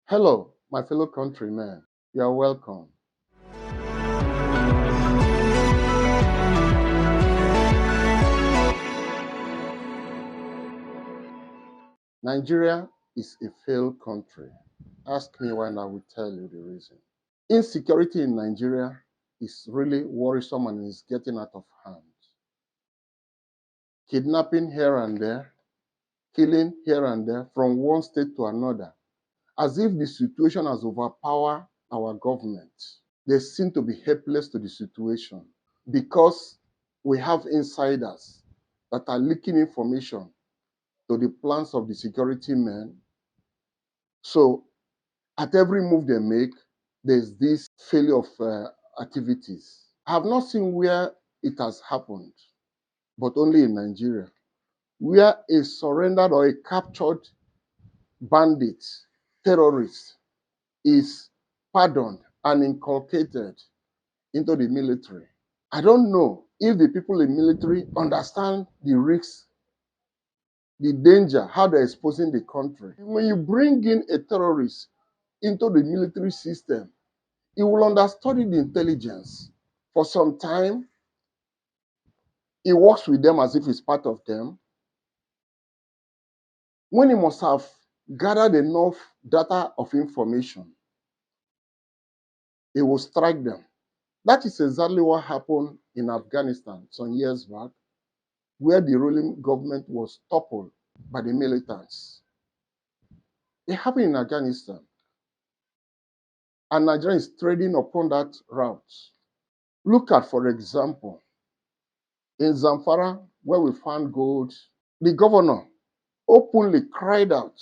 Hello, my fellow countrymen. You are welcome. Nigeria is a failed country. Ask me when I will tell you the reason. Insecurity in Nigeria is really worrisome and is getting out of hand. Kidnapping here and there, killing here and there from one state to another, as if the situation has overpowered our government. They seem to be helpless to the situation because we have insiders that are leaking information to the plans of the security men. So at every move they make, there's this failure of activities. I have not seen where it has happened, but only in Nigeria, where a surrendered or a captured bandit, terrorist, is pardoned and inculcated into the military. I don't know if the people in military understand the risks, the danger, how they're exposing the country. When you bring in a terrorist into the military system, he will understudy the intelligence. For some time, he works with them as if he's part of them. When he must have gathered enough data of information, he will strike them. That is exactly what happened in Afghanistan some years back, where the ruling government was toppled by the militants. It happened in Afghanistan, and Nigeria is trading upon that route. Look at, for example, in Zamfara, where we found gold, the governor openly cried out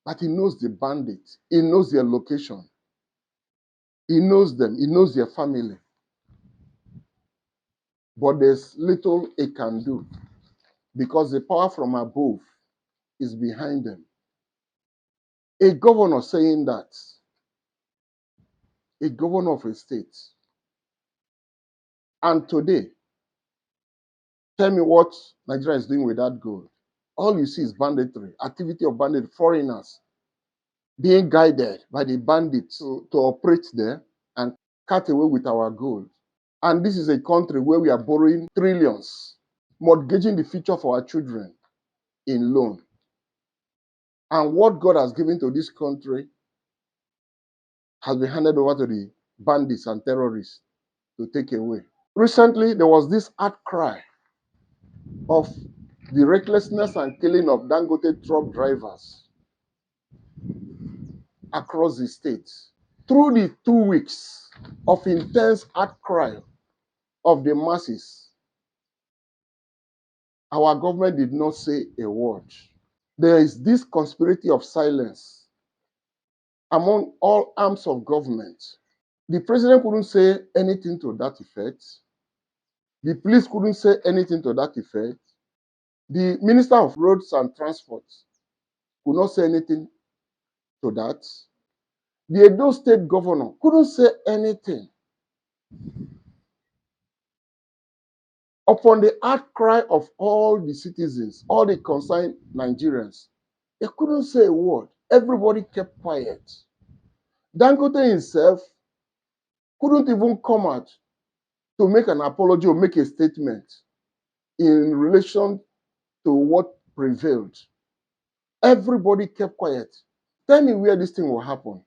that he knows the bandits, he knows their location, he knows them, he knows their family. But there's little he can do because the power from above is behind them. A governor saying that, a governor of a state. And today, tell me what Nigeria is doing with that gold. All you see is banditry, activity of bandit foreigners being guided by the bandits to operate there and cut away with our gold. And this is a country where we are borrowing trillions, mortgaging the future for our children in loan. And what God has given to this country has been handed over to the bandits and terrorists to take away. Recently, there was this outcry of the recklessness and killing of Dangote truck drivers across the states. Through the 2 weeks of intense outcry of the masses, our government did not say a word. There is this conspiracy of silence among all arms of government. The president couldn't say anything to that effect. The police couldn't say anything to that effect. The Minister of Roads and Transport could not say anything to that. The Edo State governor couldn't say anything. Upon the outcry of all the citizens, all the concerned Nigerians, they couldn't say a word. Everybody kept quiet. Dangote himself couldn't even come out to make an apology or make a statement in relation to what prevailed. Everybody kept quiet. Tell me where this thing will happen.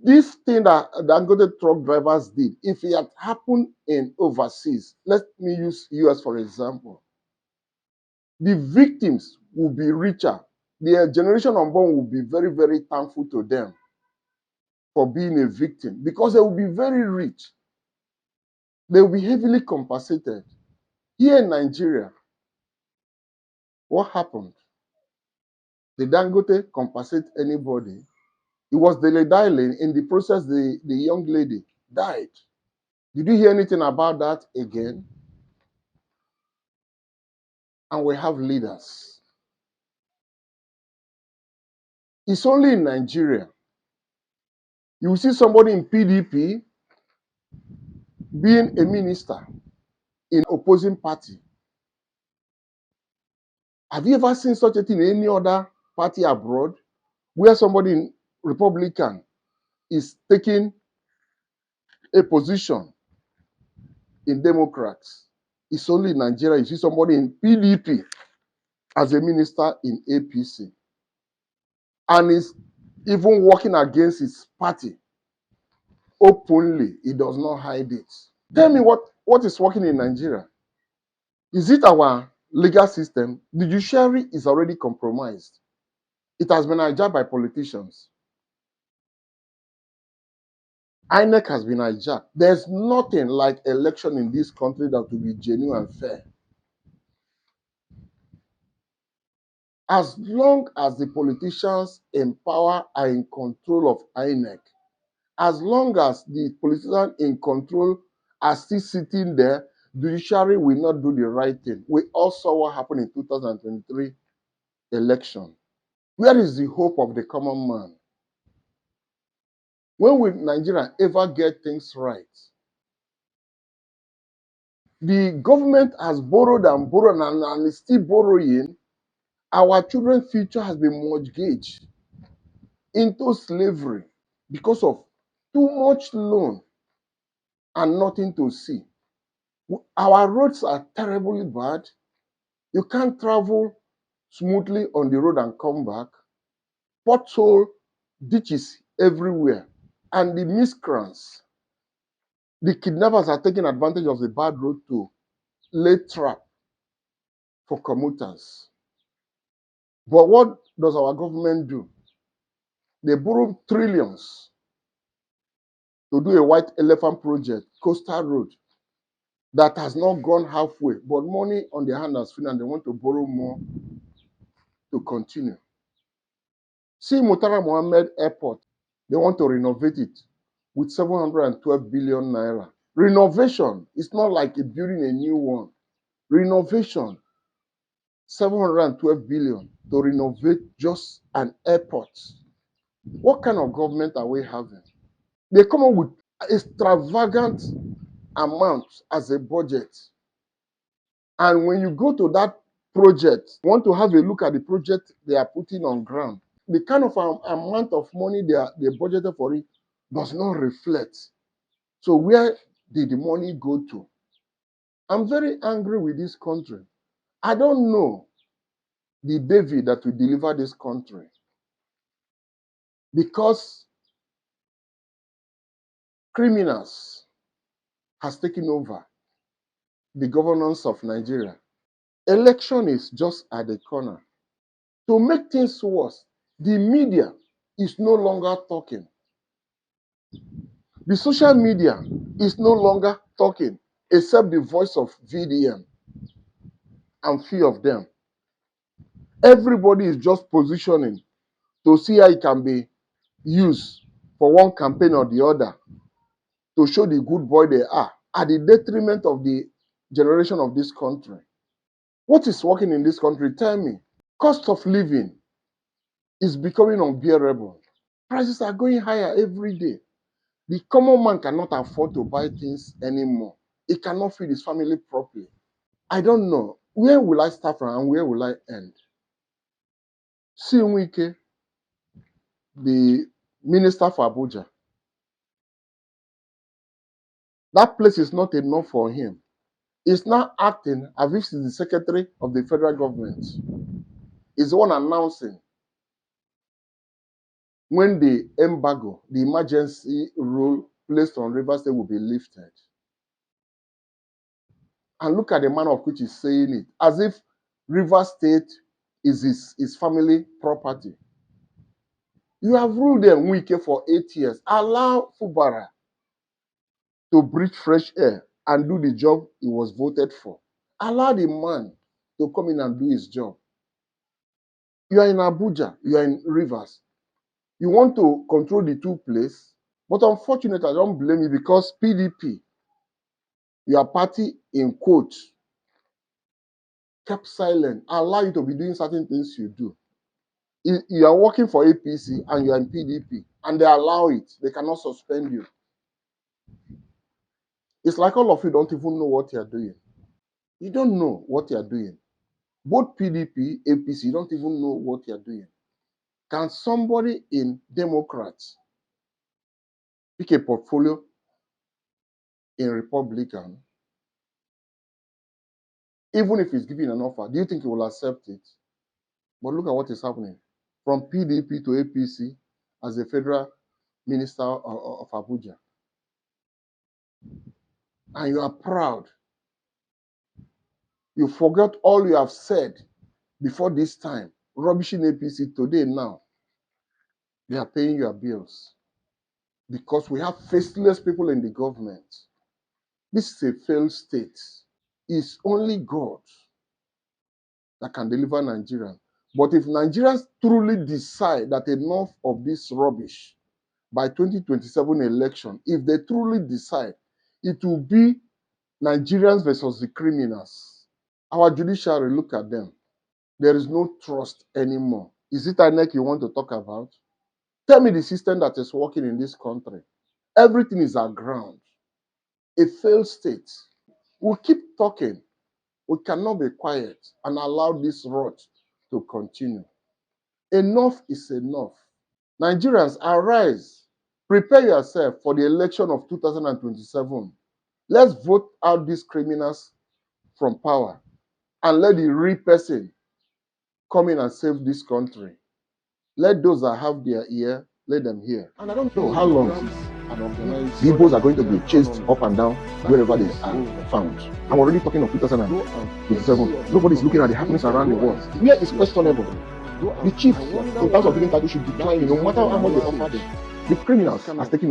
This thing that Dangote truck drivers did, if it had happened in overseas, let me use US for example, the victims will be richer. Their generation unborn will be very, very thankful to them for being a victim because they will be very rich. They will be heavily compensated. Here in Nigeria, what happened? Did Dangote compensate anybody? It was Dele Dialing. In the process, the young lady died. Did you hear anything about that again? And we have leaders. It's only in Nigeria. You will see somebody in PDP being a minister in opposing party. Have you ever seen such a thing in any other party abroad where somebody in Republican is taking a position in Democrats. It's only in Nigeria you see somebody in PDP as a minister in APC. And is even working against his party openly. He does not hide it. Tell me what is working in Nigeria? Is it our legal system? The judiciary is already compromised. It has been hijacked by politicians. INEC has been hijacked. There's nothing like election in this country that will be genuine and fair. As long as the politicians in power are in control of INEC, as long as the politicians in control are still sitting there, the judiciary will not do the right thing. We all saw what happened in 2023 election. Where is the hope of the common man? When will Nigeria ever get things right? The government has borrowed and borrowed and is still borrowing. Our children's future has been mortgaged into slavery because of too much loan and nothing to see. Our roads are terribly bad. You can't travel smoothly on the road and come back. Pothole, ditches everywhere. And the miscreants, the kidnappers are taking advantage of the bad road to lay trap for commuters. But what does our government do? They borrow trillions to do a white elephant project, coastal road, that has not gone halfway, but money on their hand has finished and they want to borrow more to continue. See Murtala Mohammed Airport, they want to renovate it with 712 billion naira. Renovation is not like building a new one. Renovation, 712 billion to renovate just an airport. What kind of government are we having? They come up with extravagant amounts as a budget. And when you go to that project, you want to have a look at the project they are putting on ground. The kind of amount of money they budgeted for it does not reflect. So where did the money go to? I'm very angry with this country. I don't know the David that will deliver this country because criminals has taken over the governance of Nigeria. Election is just at the corner. To make things worse, the media is no longer talking. The social media is no longer talking, except the voice of VDM and few of them. Everybody is just positioning to see how it can be used for one campaign or the other to show the good boy they are at the detriment of the generation of this country. What is working in this country? Tell me. Cost of living is becoming unbearable. Prices are going higher every day. The common man cannot afford to buy things anymore. He cannot feed his family properly. I don't know. Where will I start from and where will I end? Wike, the minister for Abuja, that place is not enough for him. He's now acting as if he's the secretary of the federal government. He's the one announcing when the embargo, the emergency rule placed on Rivers State will be lifted. And look at the manner of which he's saying it, as if Rivers State is his family property. You have ruled them Wike for 8 years. Allow Fubara to breathe fresh air and do the job he was voted for. Allow the man to come in and do his job. You are in Abuja, you are in Rivers. You want to control the two places, but unfortunately, I don't blame you because PDP, your party in quotes, kept silent, allow you to be doing certain things you do. You are working for APC and you are in PDP, and they allow it. They cannot suspend you. It's like all of you don't even know what you are doing. You don't know what you are doing. Both PDP, APC, you don't even know what you are doing. Can somebody in Democrats pick a portfolio in Republican, even if he's given an offer? Do you think he will accept it? But look at what is happening. From PDP to APC as a federal minister of Abuja. And you are proud. You forgot all you have said before this time. Rubbishing APC today now. They are paying your bills. Because we have faceless people in the government. This is a failed state. It's only God that can deliver Nigeria. But if Nigerians truly decide that enough of this rubbish by 2027 election, if they truly decide, it will be Nigerians versus the criminals. Our judiciary, look at them. There is no trust anymore. Is it INEC you want to talk about? Tell me the system that is working in this country. Everything is aground. A failed state. We'll keep talking. We cannot be quiet and allow this rot to continue. Enough is enough. Nigerians, arise. Prepare yourself for the election of 2027. Let's vote out these criminals from power and let the real person come in and save this country. Let those that have their ear, let them hear. And I don't know how long the Igbos are going to be chased up and down wherever they are found. I'm already talking of 2027. Nobody's looking at the happenings around the world. Where is questionable? The chief, in terms of giving title, should decline, no matter how much they offer them. The criminals are taking